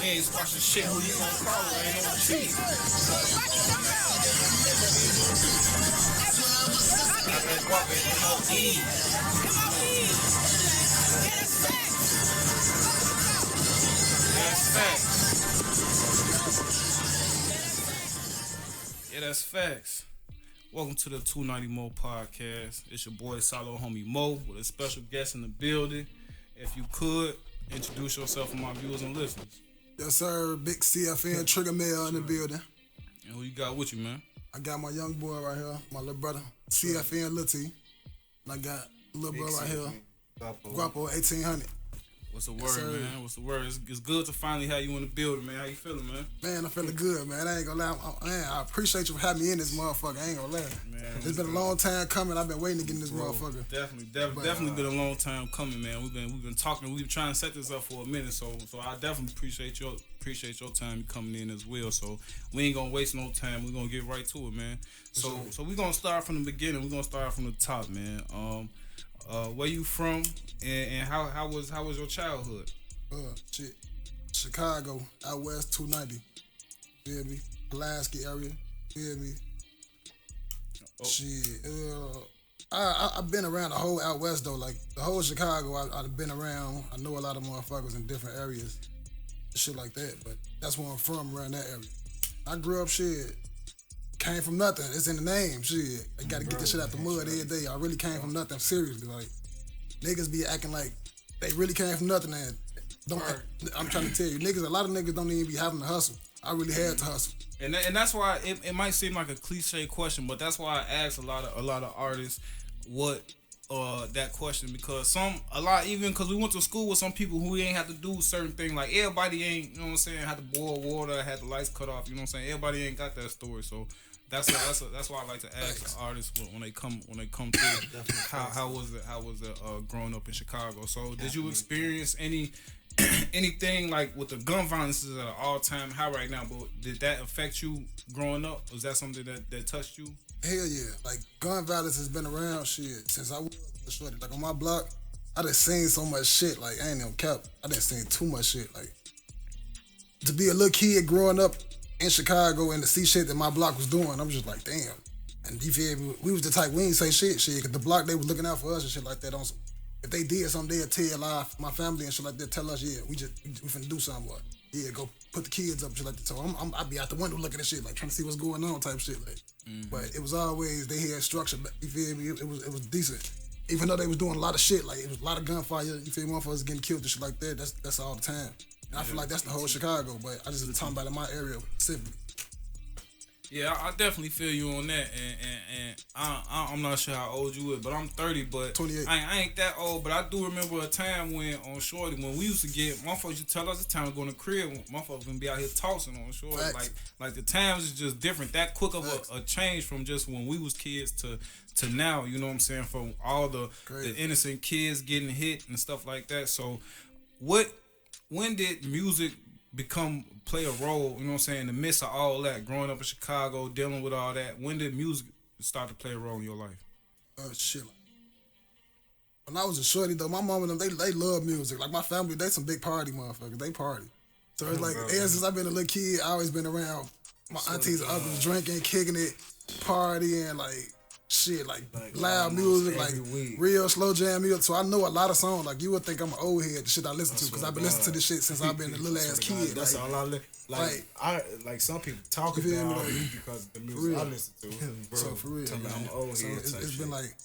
ain't squashing shit, who you gonna call? Ain't no cheat. I've been walking M.O.E. That's facts. Yeah, that's facts. Welcome to the 290 Moe podcast. It's your boy SaloHommie Moe with a special guest in the building. If you could, introduce yourself for my viewers and listeners. Yes, sir. Big CFN Trigga Mel in the building. And who you got with you, man? I got my young boy right here, my little brother, CFN Lil T. And I got a little boy right here, Guapo 1800. What's the word, man? What's the word? It's good to finally have you in the building, man. How you feeling, man? Man, I'm feeling good, man. I ain't gonna lie. I appreciate you for having me in this motherfucker. I ain't gonna lie. Man, it's been a long time coming. I've been waiting to get in this motherfucker. Definitely been a long time coming, man. We've been talking. We've been trying to set this up for a minute, so I definitely appreciate your time coming in as well. So we ain't gonna waste no time. We're gonna get right to it, man. So we're gonna start from the beginning. We're gonna start from the top, man. Where you from, and how was your childhood? Shit, Chicago, out west 290. Feel me? Pulaski area. Feel me? Oh. Shit, I've been around the whole out west though. Like the whole Chicago, I've been around. I know a lot of motherfuckers in different areas, shit like that. But that's where I'm from, around that area. I grew up shit. Came from nothing. It's in the name. Shit. I gotta get this shit out the mud every day. I really came from nothing. Seriously. Like, niggas be acting like they really came from nothing and I'm trying to tell you, a lot of niggas don't even be having to hustle. I really had to hustle. And that's why it might seem like a cliche question, but that's why I ask a lot of artists what that question, because even because we went to school with some people who ain't have to do certain things. Like everybody ain't, you know what I'm saying, had to boil water, had the lights cut off, you know what I'm saying? Everybody ain't got that story. So that's why I like to ask the artists when they come through. How was it growing up in Chicago? So did you experience anything like with the gun violence is at an all-time high right now, but did that affect you growing up? Was that something that touched you? Hell yeah. Like, gun violence has been around shit since I was a shorty. Like, on my block, I done seen so much shit. Like, I ain't no cap. I done seen too much shit. Like, to be a little kid growing up in Chicago and to see shit that my block was doing, I'm just like, damn. And you feel me? We was the type, we ain't say shit, cause the block, they was looking out for us and shit like that. If they did something, they'd tell my family and shit like that, tell us, yeah, we finna do something, what? Yeah, go put the kids up, shit like that. So I'd be out the window looking at shit, like trying to see what's going on, type shit, like. But it was always, they had structure, you feel me? It was decent. Even though they was doing a lot of shit, like it was a lot of gunfire, you feel me? Motherfuckers getting killed and shit like that, that's all the time. And I feel like that's the whole Chicago, but I just been talking about in my area specifically. Yeah, I definitely feel you on that, and I'm not sure how old you is, but I'm 30, but 28. I ain't that old, but I do remember a time when on Shorty, when we used to get, motherfuckers used to tell us the time to go in the crib, motherfuckers gonna be out here tossing on Shorty. Facts. Like the times is just different. That quick of a change from just when we was kids to now, you know what I'm saying, from all the innocent kids getting hit and stuff like that. So when did music play a role, you know what I'm saying, in the midst of all that, growing up in Chicago, dealing with all that? When did music start to play a role in your life? Shit. When I was a shorty though, my mom and them, they love music. Like my family, they some big party motherfuckers. They party. So it's like, ever since I've been a little kid, I always been around my aunties and uncles drinking, kicking it, partying, like shit, like loud music, like real slow jam music. So I know a lot of songs. Like you would think I'm an old head, the shit I listen to, because I've been listening to this shit since I've been a little ass kid. That's all I like some people talk about me because of the music I listen to. Bro, so for real, I'm an old so head. It's been like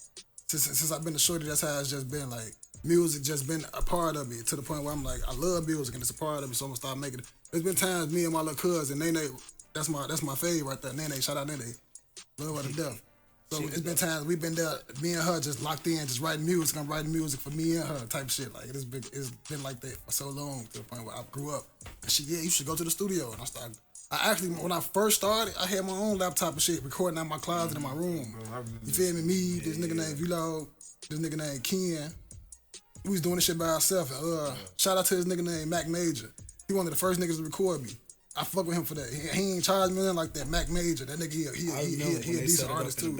since I've been a shorty, that's how it's just been. Like music just been a part of me to the point where I'm like, I love music and it's a part of me, so I'm gonna start making it. There's been times me and my little cousin, Nene, that's my fave right there. Nene, shout out Nene, love her to death. So it's been times we've been there, me and her just locked in, just writing music. I'm writing music for me and her type shit. Like it's been like that for so long to the point where I grew up. And she, yeah, you should go to the studio. And I actually, when I first started, I had my own laptop and shit, recording out my closet in my room. You feel me? Me, this nigga named Vlog, this nigga named Ken. We was doing this shit by ourselves. Shout out to this nigga named Mac Major. He one of the first niggas to record me. I fuck with him for that. He ain't charged me nothing like that. Mac Major, that nigga, he a decent artist too.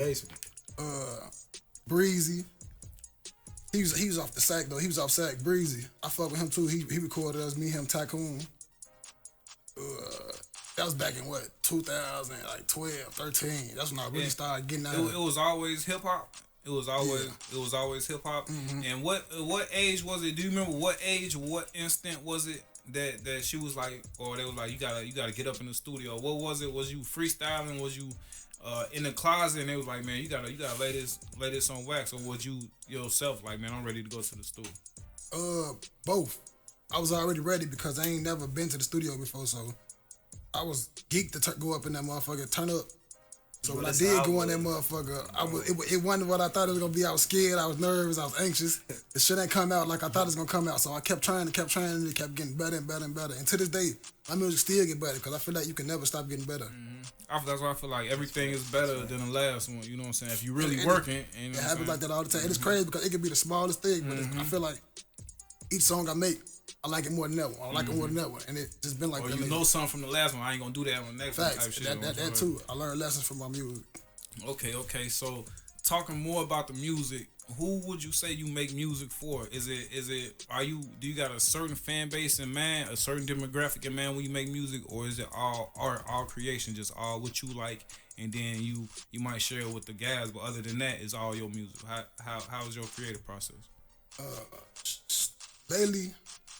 Breezy. He was off the sack though. He was off sack. Breezy. I fuck with him too. He recorded us, me, him, Tycoon. that was back in what 2012, 13. That's when I really started getting out. It was always hip hop. It was always hip hop. And what age was it? Do you remember what age, what instant was it that she was like, or they was like, you gotta get up in the studio? What was it? Was you freestyling? Was you in the closet and they was like, man, you gotta lay this on wax? Or was you yourself like, man, I'm ready to go to the studio? Both. I was already ready because I ain't never been to the studio before, so I was geeked to go up in that motherfucker, turn up. So when I did go in that motherfucker, it wasn't what I thought it was gonna be. I was scared, I was nervous, I was anxious. The shit ain't come out like I thought it was gonna come out. So I kept trying, and it kept getting better and better and better. And to this day, my music still get better because I feel like you can never stop getting better. That's why I feel like everything is better than the last one. You know what I'm saying? If you really working, and it happens like that all the time. And it's crazy because it can be the smallest thing, but I feel like each song I make, I like it more than that one. I like it more than that one. And it just been like that. You know something from the last one, I ain't gonna do that on the next one. Type shit. That too. I learned lessons from my music. Okay. So talking more about the music, who would you say you make music for? Do you got a certain fan base in mind, a certain demographic in mind when you make music, or is it all art, all creation, just all what you like, and then you might share it with the guys, but other than that, it's all your music? How's your creative process? Lately,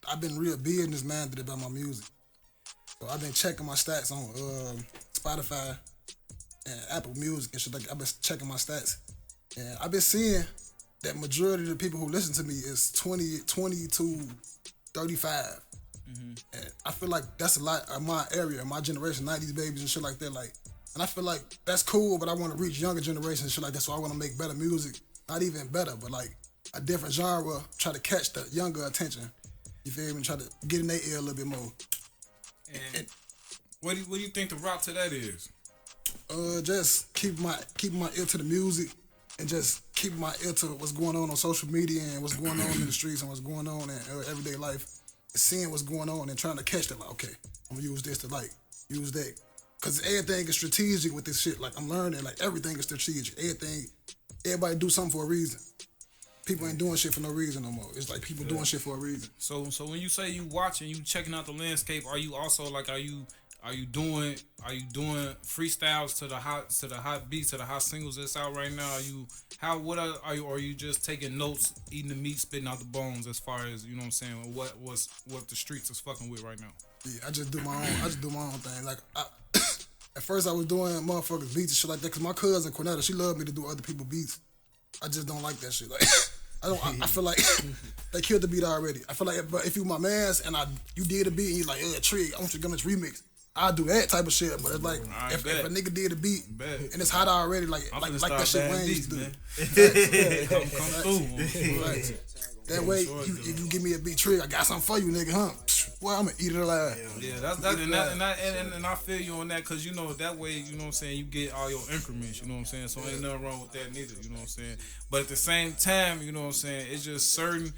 I've been real business-minded about my music. So I've been checking my stats on Spotify and Apple Music and shit like that. I've been checking my stats. And I've been seeing that majority of the people who listen to me is 20 to 35. And I feel like that's a lot of my area, my generation, 90s babies and shit like that. Like, and I feel like that's cool, but I want to reach younger generations and shit like that. So I want to make better music. Not even better, but like a different genre, try to catch the younger attention. You feel me? Try to get in their ear a little bit more. And what do you think the route to that is? Just keep my ear to the music and just keep my ear to what's going on social media and what's going on in the streets and what's going on in everyday life. Seeing what's going on and trying to catch that. Like, okay, I'm gonna use this to like use that. Cause everything is strategic with this shit. Like I'm learning, like everything is strategic. Everybody do something for a reason. People ain't doing shit for no reason no more. It's like people doing shit for a reason. So when you say you watching, you checking out the landscape, are you also like are you doing freestyles to the hot beats, to the hot singles that's out right now? Are you just taking notes, eating the meat, spitting out the bones as far as, you know what I'm saying, what the streets is fucking with right now? Yeah, I just do my own thing. Like at first I was doing motherfuckers beats and shit like that, cause my cousin Quinetta, she loved me to do other people's beats. I just don't like that shit. Like I feel like they killed the beat already. I feel like if you my mans and you did a beat and you like, Trig, I want you to give me this remix, I'll do that type of shit. But it's like if a nigga did a beat and it's hot already, like that shit Wayne used to do. Come through. Right. That way, if you give me a beat, Trig, I got something for you, nigga, huh? Well, I'm gonna eat it alive. Yeah, and I feel you on that, cause you know that way, you know what I'm saying, you get all your increments, you know what I'm saying. So ain't nothing wrong with that neither, you know what I'm saying. But at the same time, you know what I'm saying, it's just certain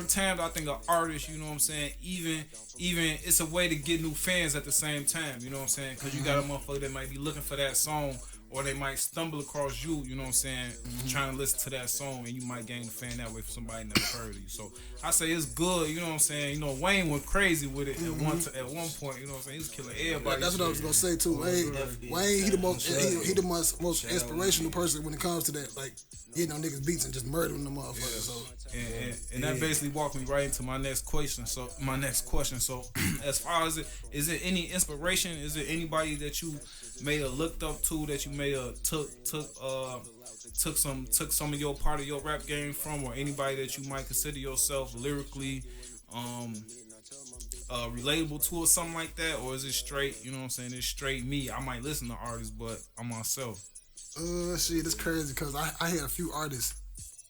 times I think an artist, you know what I'm saying, even it's a way to get new fans at the same time, you know what I'm saying, cause you got a motherfucker that might be looking for that song, or they might stumble across you, you know what I'm saying, trying to listen to that song, and you might gain a fan that way for somebody that never heard of you. So I say it's good, you know what I'm saying. You know, Wayne went crazy with it at one point, you know what I'm saying. He was killing everybody. That's what I was gonna say too. Wayne, he the most inspirational person when it comes to that, like getting on niggas beats and just murdering the motherfuckers. So and that basically walked me right into my next question. So as far as is it any inspiration? Is it anybody that you may have looked up to, that you may have took some of your part of your rap game from, or anybody that you might consider yourself lyrically relatable to, or something like that? Or is it straight, you know what I'm saying, it's straight me? I might listen to artists, but I'm myself. Shit, it's crazy because I had a few artists.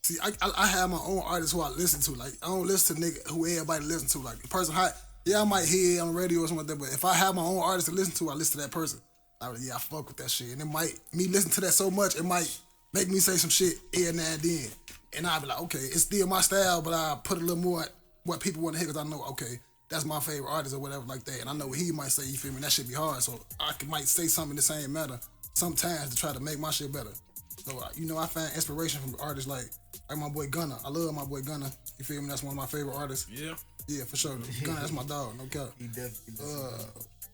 See, I have my own artists who I listen to. Like, I don't listen to nigga who everybody listen to. Like, the person hot, I might hear it on the radio or something like that, but if I have my own artist to listen to, I listen to that person. I fuck with that shit. And me listen to that so much, it might make me say some shit every now and then. And I'll be like, okay, it's still my style, but I put a little more what people want to hear, because I know, okay, that's my favorite artist or whatever like that. And I know what he might say, you feel me? That shit be hard. So I might say something in the same manner sometimes to try to make my shit better. So, I find inspiration from artists like my boy Gunna. I love my boy Gunna. You feel me? That's one of my favorite artists. Yeah. Yeah, for sure. Gunna, that's my dog, no cap. He definitely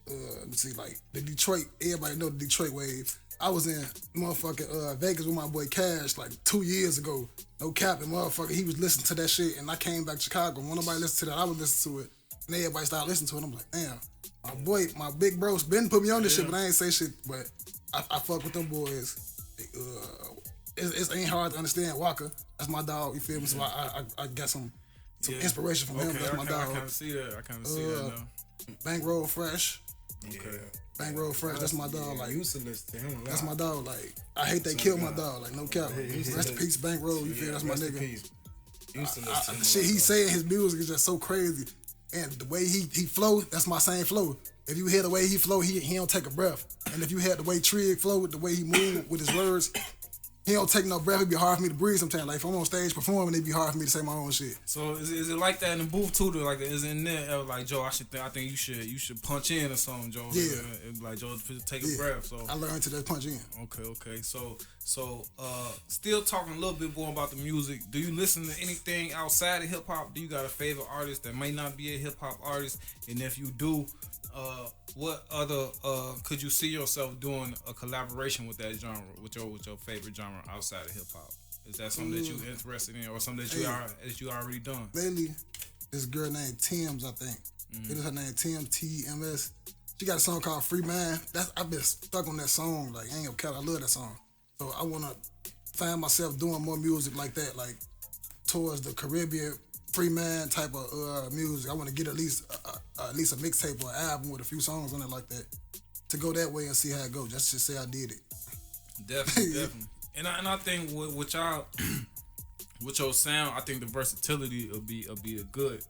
let me see, like the Detroit. Everybody know the Detroit wave. I was in motherfucking Vegas with my boy Cash like 2 years ago. No cap, and motherfucker, he was listening to that shit, and I came back to Chicago. When nobody listened to that, I would listen to it, and everybody started listening to it. I'm like, damn, my boy, my big bro, been put me on this shit, but I ain't say shit. But I fuck with them boys. It ain't hard to understand. Walker, that's my dog. You feel me? So I got some inspiration from him. That's my dog. I kind of see that. Now. Bankroll Fresh. Okay. Bankroll Fresh, that's my dog. Like, used to listen to him. That's my dog. Like, I hate they killed my dog. Like, no cap. Rest in peace, Bankroll. You feel? That's my nigga. The shit he saying, his music is just so crazy, and the way he flow, that's my same flow. If you hear the way he flow, he don't take a breath. And if you hear the way Trigg flow, the way he move with his words, he don't take no breath. It'd be hard for me to breathe sometimes. Like, if I'm on stage performing, it'd be hard for me to say my own shit. So is it like that in the booth too? Like, is it in there like, Joe? I think you should punch in or something, Joe. Yeah. Like, Joe, take a breath. So I learned to just punch in. Okay. So still talking a little bit more about the music. Do you listen to anything outside of hip hop? Do you got a favorite artist that may not be a hip hop artist? And if you do, what other could you see yourself doing a collaboration with that genre, with your favorite genre outside of hip hop? Is that something that you interested in, or something that you already done? Lately, this girl named Tim's, I think. It is her name, TMS. She got a song called Free Man. I've been stuck on that song. Like, I ain't gonna count. I love that song. So I wanna find myself doing more music like that, like towards the Caribbean free man type of music. I want to get at least a mixtape or an album with a few songs on it like that, to go that way and see how it goes. Just to say I did it. Definitely. And I think with y'all, with your sound, I think the versatility will be a good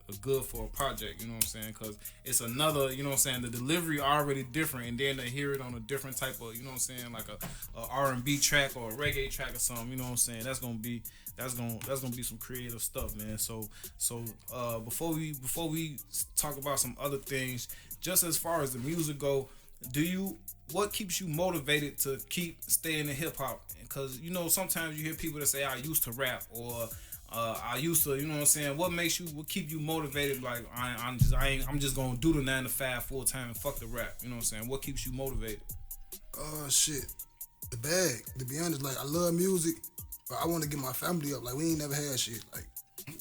for a project. You know what I'm saying? Because it's another. You know what I'm saying? The delivery already different, and then to hear it on a different type of. You know what I'm saying? Like a R&B track or a reggae track or something. You know what I'm saying? That's gonna be some creative stuff, man. So before we talk about some other things, just as far as the music go, what keeps you motivated to keep staying in hip hop? Because sometimes you hear people that say I used to rap, or I used to, you know what I'm saying? What keep you motivated? Like I'm just gonna do the 9 to 5 full time and fuck the rap. You know what I'm saying? What keeps you motivated? Shit, the bag. To be honest, like I love music. But I want to get my family up. Like, we ain't never had shit. Like,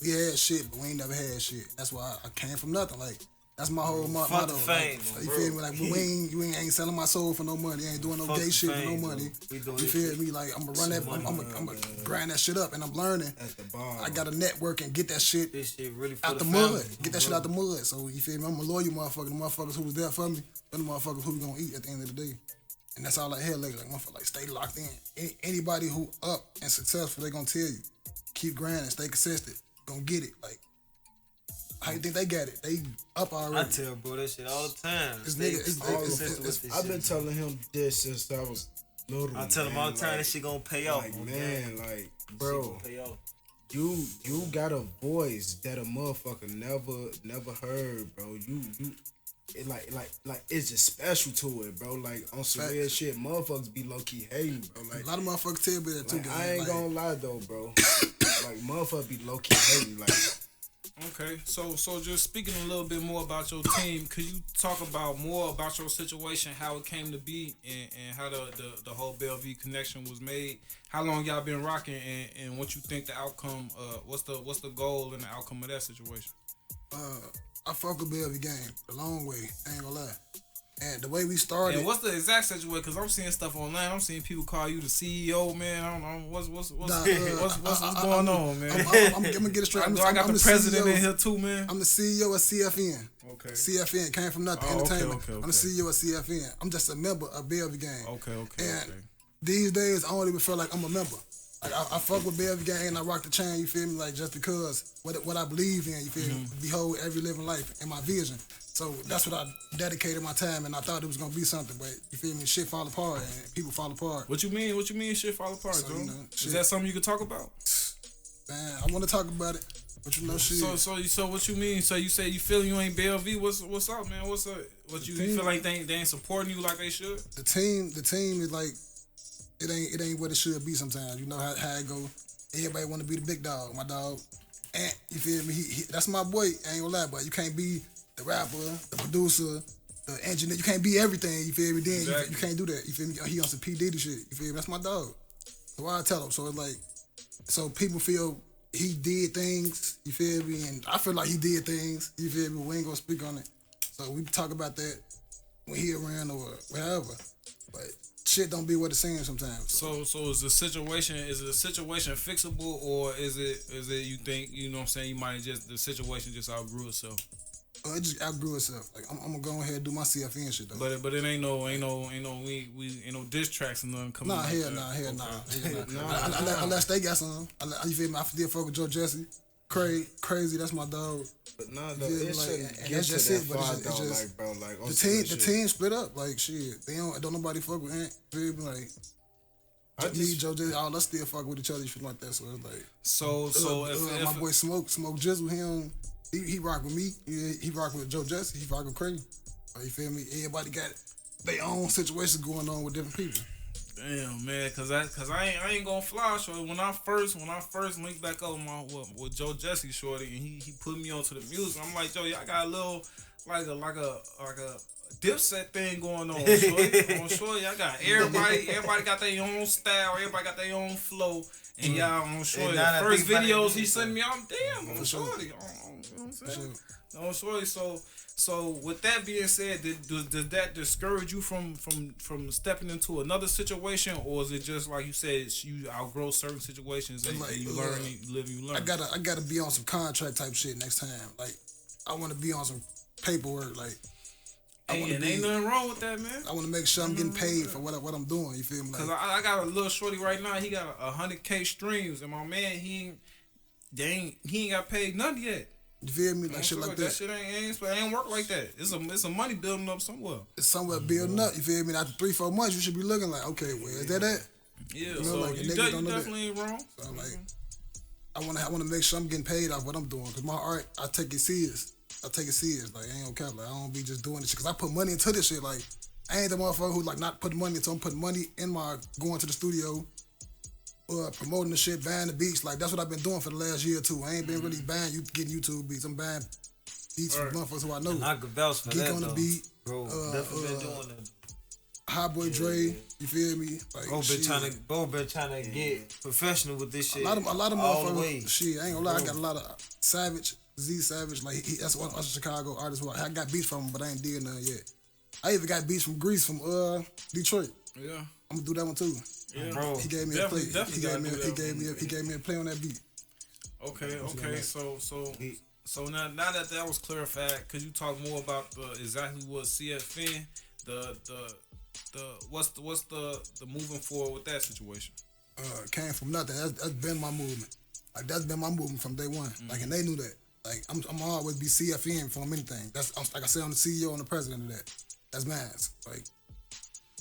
we had shit, but we ain't never had shit. That's why I came from nothing. Like, that's my whole motto. Fame, like, you feel me? Like, you ain't selling my soul for no money. Ain't doing no gay shit for no money. You feel me? Like, I'm gonna run that. I'm gonna grind that shit up, and I'm learning. At the bar. I got to network and get that shit really out the mud. Get that shit out the mud. So you feel me? I'm a loyal motherfucker. The motherfuckers who was there for me, but the motherfuckers who we gonna eat at the end of the day. And that's all I hear lately. Like, motherfucker, like, stay locked in. Anybody who up and successful, they gonna tell you, keep grinding, stay consistent, gonna get it. Like, how you think they got it? They up already. I tell bro that shit all the time. I've been telling him this since I was little. I tell him all the time that shit gonna pay off. Like, man, like, bro, you got a voice that a motherfucker never heard, bro. It like it's just special to it, bro. Like, on some real shit, motherfuckers be low key hating, bro. Like, a lot of motherfuckers tell me that too. Like, I ain't gonna lie though, bro. Like, motherfuckers be low key hating, like. Okay, so just speaking a little bit more about your team, could you talk more about your situation, how it came to be, and how the whole Bellevue connection was made? How long y'all been rocking, and what you think the outcome? What's the goal and the outcome of that situation? I fuck with Bellevue game the long way. I ain't gonna lie. And the way we started. And what's the exact situation? Because I'm seeing stuff online. I'm seeing people call you the CEO, man. I don't know what's going on, man. I'm gonna get it straight. I got the president in here too, man. I'm the CEO of CFN. Okay. CFN came from nothing. Entertainment. Okay. I'm the CEO of CFN. I'm just a member of Bellevue game. Okay. These days, I don't even feel like I'm a member. Like, I fuck with Bellevue gang and I rock the chain, you feel me? Like, just because what I believe in, you feel me? Behold every living life in my vision. So that's what I dedicated my time, and I thought it was gonna be something, but you feel me? Shit fall apart and people fall apart. What you mean shit fall apart, so, Joe? Is that something you could talk about? Man, I wanna talk about it. But shit. So what you mean? So you say you feel you ain't Bellevue? What's up, man? What's up? You feel like they ain't supporting you like they should? The team is like it ain't what it should be sometimes. You know how it go. Everybody want to be the big dog, my dog. And you feel me? He that's my boy. I ain't gonna lie, but you can't be the rapper, the producer, the engineer. You can't be everything. You feel me? Then Exactly. you can't do that. You feel me? He on some P Diddy shit. You feel me? That's my dog. So I tell him. So it's like, so people feel he did things. You feel me? And I feel like he did things. You feel me? We ain't gonna speak on it. So we talk about that when he around or whatever. But shit don't be what it seems sometimes. So is the situation fixable, or is it you think, you know what I'm saying, you might just, the situation just outgrew itself? It just outgrew itself. Like I'm gonna go ahead and do my CFN shit though. But it ain't no diss tracks and nothing coming. Hell nah. Unless they got some. You feel me? I still fuck with Joe Jesse. Crazy, that's my dog. But nah, You though, feel me? it Like, shouldn't and get that's to just that it, but far, it's though, just like, bro, like, on the some team shit. split up. Like shit, don't nobody fuck with Ant. Feel me? Like I me, just- Joe Jesse, all us still fuck with each other. Shit like that. So it's like So if my boy Smoke Jizzle, him, he rock with me. He rock with Joe Jesse. He rock with Crazy. You feel me? Everybody got their own situations going on with different people. damn, man, cause I ain't gonna fly, shorty. When I first linked back up with Joe Jesse, shorty, and he put me onto the music, I'm like, Joe, y'all got a little like a Dipset thing going on, shorty. I got everybody got their own style, everybody got their own flow, and y'all on shorty. And now The that first thing about videos it, he sent me, I'm damn on sure. shorty. You know what I'm saying? sure. On shorty. So with that being said, did that discourage you from stepping into another situation, or is it just like you said, you outgrow certain situations and, Like, and you learn, you live, you learn? I gotta be on some contract type shit next time. Like I want to be on some paperwork. Like Ain't nothing wrong with that, man. I want to make sure I'm getting paid for what I'm doing. You feel me? Cause Like, I got a little shorty right now. He got 100K streams, and my man he ain't got paid none yet. you feel me? Like shit like That that. shit ain't work like that. It's a money building up somewhere. It's somewhere building up. You feel me? After 3-4 months, you should be looking like, okay, where is that at? Yeah, know, so like, you niggas don't know definitely ain't wrong. So like, I want to make sure I'm getting paid off what I'm doing. Cause my art, I take it serious. Like I ain't gonna cap. Like I don't be just doing this shit. Cause I put money into this shit. Like I ain't the motherfucker who like not putting money into. I'm putting money in my going to the studio, promoting the shit, buying the beats. Like that's what I've been doing for the last year or two. I ain't been really buying getting YouTube beats. I'm buying beats from motherfuckers who I know. I could vouch for Geek that, on the though. beat. Bro, definitely been doing that. High Boy Dre, you feel me? Like Bro been trying to get professional with this shit. A lot of all the way. motherfuckers. Shit, I ain't gonna lie. I got a lot of Savage. Like that's one Chicago artist who I got beats from him, but I ain't did none yet. I even got beats from Grease from Detroit. Yeah. I'm gonna do that one too. Yeah. Bro, He gave me a play. Definitely He gave me a play on that beat. Okay. So now that was clarified, could you talk more about exactly what CFN, the what's the moving forward with that situation? Came from nothing. That's been my movement. Like that's been my movement from day one. Like and they knew that. Like I'm always be CFN from anything. That's like I said, I'm the CEO and the president of that. That's mine. Like,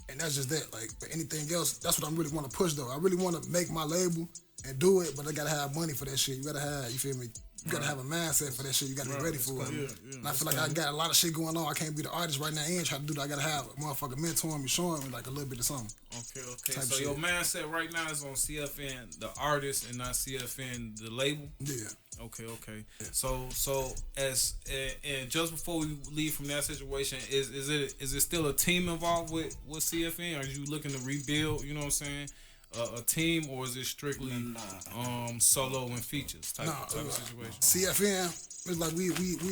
and that's just that. Like, but anything else, that's what I really want to push though. I really want to make my label and do it, but I gotta have money for that shit. You gotta have, you feel me? You gotta have a mindset for that shit. You gotta be ready for it. Yeah, And I feel like I got a lot of shit going on. I can't be the artist right now and try to do that. I gotta have a motherfucker mentoring me, showing me like a little bit of something. Okay. Type So shit. your mindset right now is on CFN, the artist, and not CFN, the label. Yeah. Okay. So as and just before we leave from that situation, is it still a team involved with CFN? Are you looking to rebuild? You know what I'm saying? A team, or is it strictly solo and features type of situation? CFN, it's like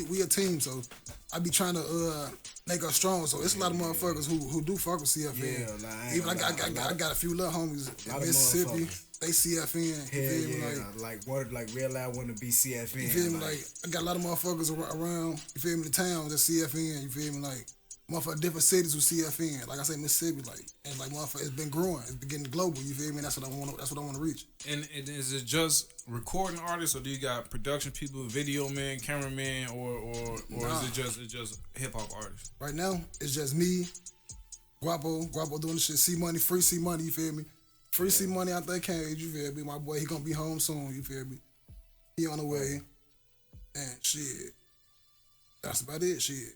we a team, so I be trying to make us strong. So it's a lot of motherfuckers who do fuck with CFN. Yeah, like, Even I got a few little homies in lot of Mississippi. motherfuckers. They CFN. You feel me? like real loud want to be CFN. You feel me? Like I got a lot of motherfuckers around. You feel me? The town that's CFN. You feel me? Like motherfucker, different cities with CFN. Like I say, Mississippi. Like and like motherfucker, it's been growing. It's been getting global. You feel me? That's what I want. That's what I want to reach. And is it just recording artists, or do you got production people, video man, cameraman, or is it just hip hop artists? Right now, it's just me, Guapo doing this shit. C Money, free C Money. You feel me? Free C Money out there cage. You feel me? My boy, he gonna be home soon. You feel me? He on the way. And shit, that's about it. Shit.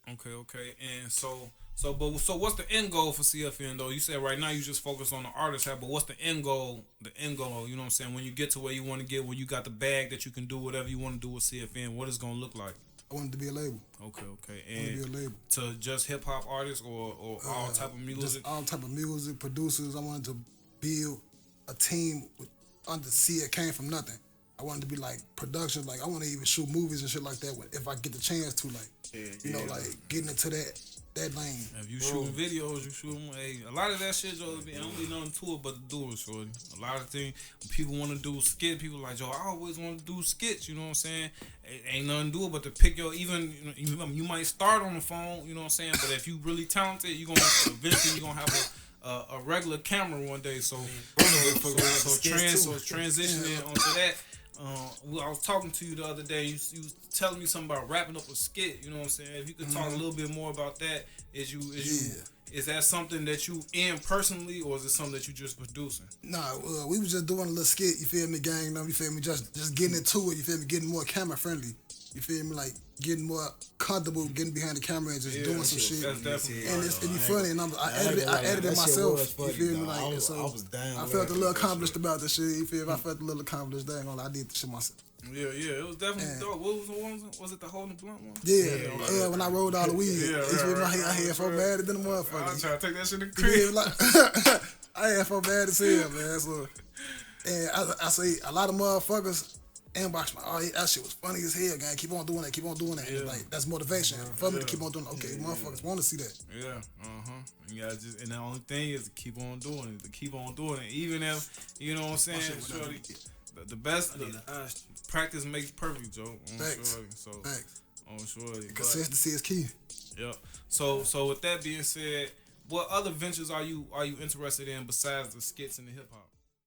Okay. And so what's the end goal for CFN though? You said right now you just focus on the artist hat, but what's the end goal? The end goal, you know what I'm saying? When you get to where you want to get, when you got the bag that you can do whatever you want to do with CFN, what it's gonna look like? I wanted to be a label. Okay. I wanted to be a label. To just hip hop artists or all type of music? Just all type of music, producers. I wanted to build a team see it came from nothing. I wanted to be like production, like I want to even shoot movies and shit like that if I get the chance to, like, like getting into that lane. If you shooting videos, you shoot them. Hey, a lot of that shit, Joe, it don't be nothing to it but to do it, shorty. A lot of things, when people want to do skits, people like, Joe, I always want to do skits, you know what I'm saying? Ain't nothing to do it but to pick your, you might start on the phone, you know what I'm saying? But if you really talented, eventually you're going to have a regular camera one day, so transitioning onto that. I was talking to you the other day. You was telling me something about wrapping up a skit. You know what I'm saying? If you could talk a little bit more about that, is that something that you in personally, or is it something that you just producing? Nah, we was just doing a little skit. You feel me, gang? You feel me? Just getting into it. You feel me? Getting more camera friendly. You feel me? Like getting more comfortable, getting behind the camera and just doing some shit. That's definitely and it'd be funny. And I edited it myself. You feel me? Like I was down. I felt a little accomplished about this shit. You feel me? I felt a little accomplished. I did the shit myself. Yeah, it was definitely dope. What was the one? Was it the holding blunt one? Yeah, when I rolled all the weed. I had so bad than the motherfucker. I was trying to take that shit in the crib. I had so bad as hell, man. So, and I say a lot of motherfuckers inbox me, oh, that shit was funny as hell, gang. Keep on doing that. Yeah. Like, that's motivation for me to keep on doing it. Okay, motherfuckers want to see that. Yeah, You gotta and the only thing is to keep on doing it. Even if, you know what I'm saying, shorty, the best, practice makes perfect, Joe. Facts. Shorty. Consistency is key. Yep. So with that being said, what other ventures are you interested in besides the skits and the hip hop?